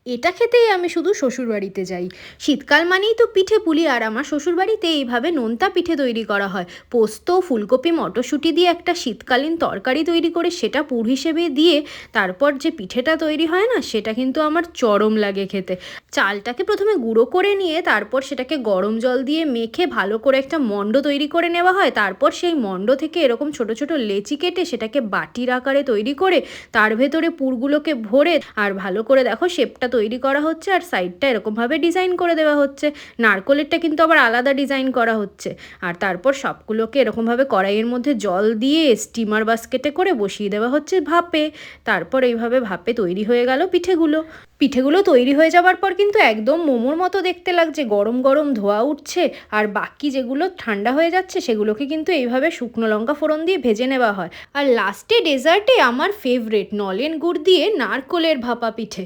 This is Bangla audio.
এটা খেতেই আমি শুধু শ্বশুরবাড়িতে যাই। শীতকাল মানেই তো পিঠে পুলি, আর আমার শ্বশুরবাড়িতে এইভাবে নোনতা পিঠে তৈরি করা হয়। পোস্ত, ফুলকপি, মটরশুঁটি দিয়ে একটা শীতকালীন তরকারি তৈরি করে সেটা পুর হিসেবে দিয়ে তারপর যে পিঠেটা তৈরি হয় না, সেটা কিন্তু আমার চরম লাগে খেতে। চালটাকে প্রথমে গুঁড়ো করে নিয়ে তারপর সেটাকে গরম জল দিয়ে মেখে ভালো করে একটা মণ্ড তৈরি করে নেওয়া হয়। তারপর সেই মণ্ড থেকে এরকম ছোট ছোট লেচি কেটে সেটাকে বাটির আকারে তৈরি করে তার ভেতরে পুরগুলোকে ভরে আর ভালো করে দেখো শেপটা তৈরি করা হচ্ছে, আর সাইডটা এরকমভাবে ডিজাইন করে দেওয়া হচ্ছে। নারকোলেরটা কিন্তু আবার আলাদা ডিজাইন করা হচ্ছে। আর তারপর সবগুলোকে এরকমভাবে কড়াইয়ের মধ্যে জল দিয়ে স্টিমার বাস্কেটে করে বসিয়ে দেওয়া হচ্ছে ভাপে। তারপর এইভাবে ভাপে তৈরি হয়ে গেল পিঠেগুলো। পিঠেগুলো তৈরি হয়ে যাবার পর কিন্তু একদম মোমোর মতো দেখতে লাগছে, গরম গরম ধোয়া উঠছে। আর বাকি যেগুলো ঠান্ডা হয়ে যাচ্ছে সেগুলোকে কিন্তু এইভাবে শুকনো লঙ্কা ফোড়ন দিয়ে ভেজে নেওয়া হয়। আর লাস্টে ডেজার্টে আমার ফেভারিট নলেন গুড় দিয়ে নারকোলের ভাপা পিঠে।